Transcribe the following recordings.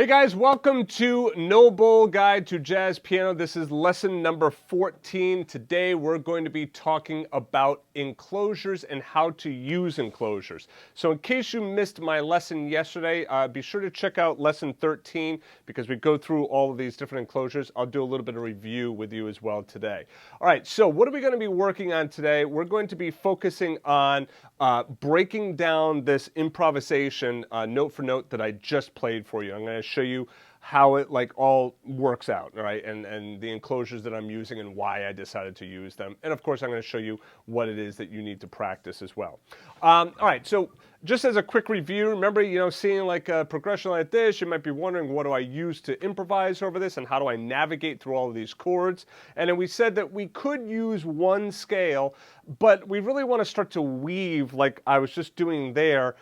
Hey guys, welcome to No Bowl Guide to Jazz Piano. This is lesson number 14. Today we're going to be talking about enclosures and how to use enclosures. So in case you missed my lesson yesterday, be sure to check out lesson 13 because we go through all of these different enclosures. I'll do a little bit of review with you as well today. All right, so what are we going to be working on today? We're going to be focusing on breaking down this improvisation note for note that I just played for you. I'm going to show you how it all works out, right? And the enclosures that I'm using and why I decided to use them. And of course, I'm going to show you what it is that you need to practice as well. All right, so just as a quick review, remember, seeing like a progression like this, you might be wondering, what do I use to improvise over this and how do I navigate through all of these chords? And then we said that we could use one scale, but we really want to start to weave, like I was just doing there,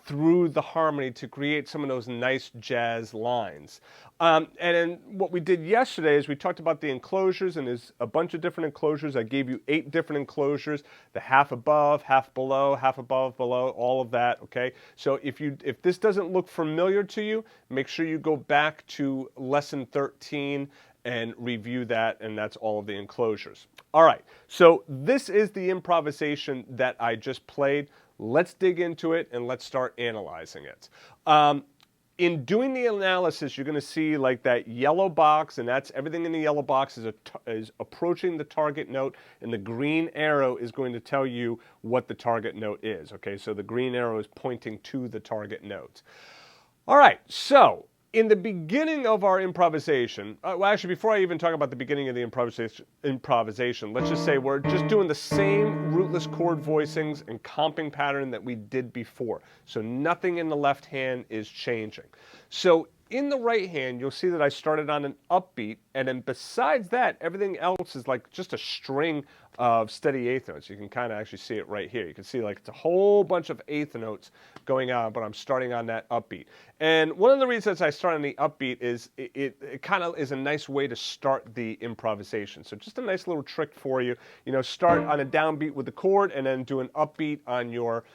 through the harmony to create some of those nice jazz lines. And then what we did yesterday is we talked about the enclosures, and there's a bunch of different enclosures. I gave you 8 different enclosures, the half above, half below, half above, below, all of that, okay? So if this doesn't look familiar to you, make sure you go back to lesson 13 and review that, and that's all of the enclosures. All right, so this is the improvisation that I just played. Let's dig into it and let's start analyzing it. In doing the analysis, you're going to see like that yellow box, and that's everything in the yellow box is approaching the target note, and the green arrow is going to tell you what the target note is. Okay, so the green arrow is pointing to the target note. All right, so in the beginning of our improvisation, well, actually, before I even talk about the beginning of the improvisation, let's just say we're just doing the same rootless chord voicings and comping pattern that we did before. So nothing in the left hand is changing. So in the right hand, you'll see that I started on an upbeat, and then besides that, everything else is like just a string of steady eighth notes. You can kind of actually see it right here. You can see like it's a whole bunch of eighth notes going on, but I'm starting on that upbeat. And one of the reasons I start on the upbeat is it kind of is a nice way to start the improvisation. So just a nice little trick for you. Start on a downbeat with the chord and then do an upbeat on your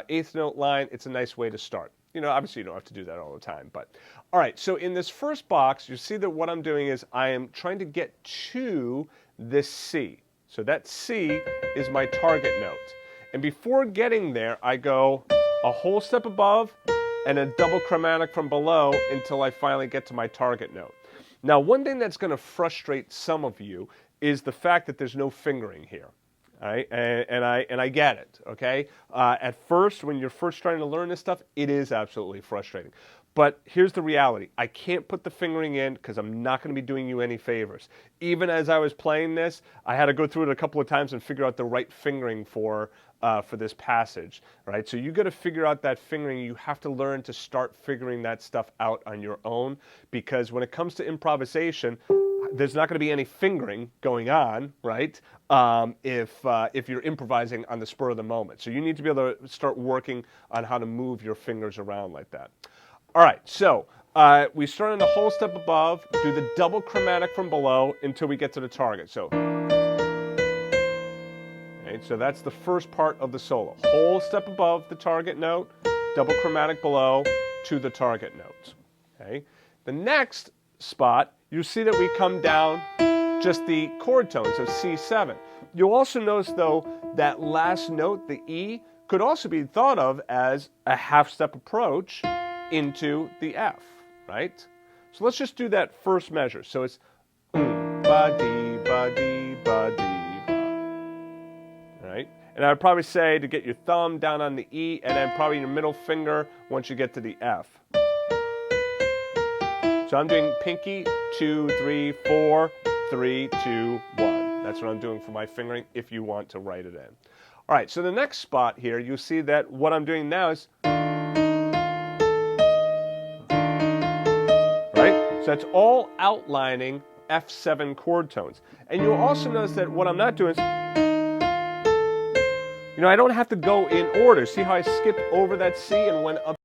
eighth note line. It's a nice way to start. Obviously you don't have to do that all the time, but all right. So in this first box, you see that what I'm doing is I am trying to get to this C. So that C is my target note. And before getting there, I go a whole step above and a double chromatic from below until I finally get to my target note. Now, one thing that's going to frustrate some of you is the fact that there's no fingering here. All right? And I get it, okay? At first, when you're first trying to learn this stuff, it is absolutely frustrating. But here's the reality. I can't put the fingering in because I'm not going to be doing you any favors. Even as I was playing this, I had to go through it a couple of times and figure out the right fingering for this passage, right? So you got to figure out that fingering. You have to learn to start figuring that stuff out on your own, because when it comes to improvisation, there's not going to be any fingering going on, right? If you're improvising on the spur of the moment. So you need to be able to start working on how to move your fingers around like that. All right, so we start on the whole step above, do the double chromatic from below until we get to the target. So, okay, so that's the first part of the solo. Whole step above the target note, double chromatic below to the target note. Okay, the next spot, you see that we come down just the chord tone, so C7. You'll also notice, though, that last note, the E, could also be thought of as a half-step approach into the F, right? So let's just do that first measure. So it's ba-dee, ba-dee, ba-dee, ba. Right? And I'd probably say to get your thumb down on the E and then probably your middle finger once you get to the F. So I'm doing pinky, 2, 3, 4, 3, 2, 1. That's what I'm doing for my fingering if you want to write it in. All right, so the next spot here, you'll see that what I'm doing now is, so that's all outlining F7 chord tones. And you'll also notice that what I'm not doing is, I don't have to go in order. See how I skipped over that C and went up